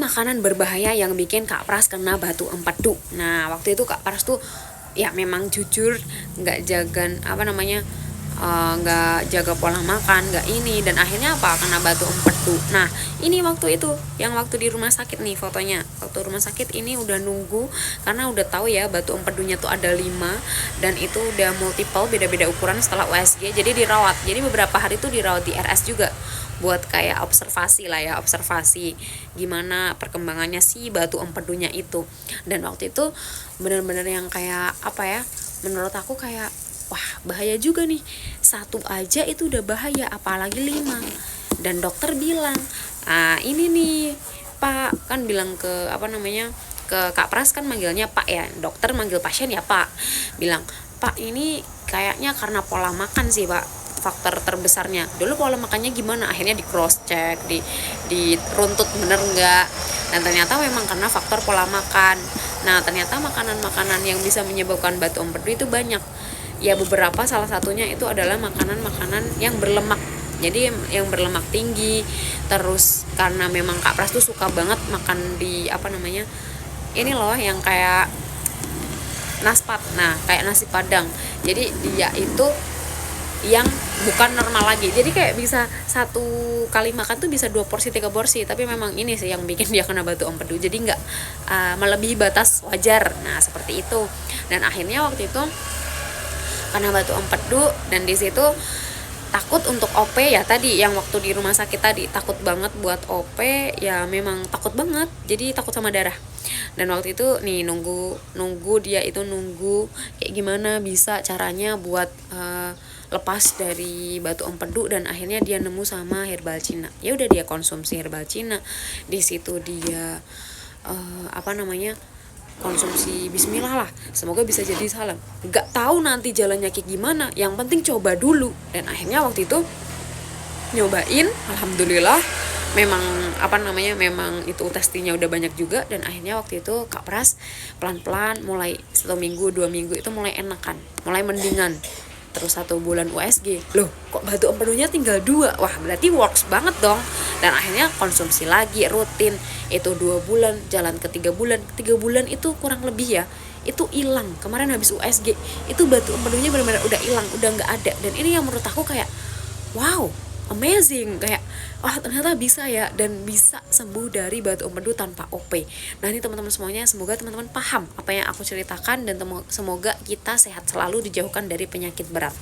makanan berbahaya yang bikin Kak Pras kena batu empedu. Nah waktu itu Kak Pras tuh ya memang jujur nggak jaga nggak jaga pola makan, nggak ini, dan akhirnya apa, kena batu empedu. Nah ini waktu itu yang waktu di rumah sakit nih fotonya, waktu rumah sakit ini udah nunggu karena udah tahu ya batu empedunya tuh ada 5 dan itu udah multiple, beda-beda ukuran setelah USG, jadi dirawat. Jadi beberapa hari tuh dirawat di RS juga buat kayak observasi lah ya, observasi gimana perkembangannya si batu empedunya itu. Dan waktu itu bener-bener yang kayak apa ya, menurut aku kayak wah bahaya juga nih, 1 aja itu udah bahaya apalagi 5. Dan dokter bilang, ah ini nih Pak, kan bilang ke ke Kak Pras, kan manggilnya Pak ya, dokter manggil pasien ya Pak, bilang Pak ini kayaknya karena pola makan sih Pak, faktor terbesarnya. Dulu pola makannya gimana, akhirnya di cross check, di runtut bener enggak, dan ternyata memang karena faktor pola makan. Nah ternyata makanan-makanan yang bisa menyebabkan batu empedu itu banyak ya, beberapa salah satunya itu adalah makanan-makanan yang berlemak. Jadi yang berlemak tinggi. Terus karena memang Kak Pras tuh suka banget makan di ini loh yang kayak naspat, nah kayak nasi padang. Jadi dia itu yang bukan normal lagi, jadi kayak bisa 1 kali makan tuh bisa 2 porsi 3 porsi, tapi memang ini sih yang bikin dia kena batu empedu, jadi nggak melebihi batas wajar. Nah seperti itu, dan akhirnya waktu itu kena batu empedu, dan di situ takut untuk OP ya, tadi yang waktu di rumah sakit tadi takut banget buat OP ya, memang takut banget, jadi takut sama darah. Dan waktu itu nih nunggu dia itu nunggu kayak gimana bisa caranya buat lepas dari batu empedu, dan akhirnya dia nemu sama herbal Cina. Ya udah dia konsumsi herbal Cina. Di situ dia konsumsi bismillah lah, semoga bisa jadi salam, nggak tahu nanti jalannya kayak gimana, yang penting coba dulu. Dan akhirnya waktu itu nyobain, alhamdulillah memang memang itu testingnya udah banyak juga. Dan akhirnya waktu itu Kak Pras pelan-pelan mulai 1 minggu 2 minggu itu mulai enakan, mulai mendingan. Terus 1 bulan USG, loh kok batu empedunya tinggal 2, wah berarti works banget dong. Dan akhirnya konsumsi lagi rutin, itu 2 bulan, jalan ke 3 bulan. 3 bulan itu kurang lebih ya, itu hilang. Kemarin habis USG itu batu empedunya benar-benar udah hilang, udah nggak ada. Dan ini yang menurut aku kayak wow, amazing, kayak wah ternyata bisa ya, dan bisa sembuh dari batu empedu tanpa OP. Nah ini teman-teman semuanya, semoga teman-teman paham apa yang aku ceritakan, dan semoga kita sehat selalu, dijauhkan dari penyakit berat.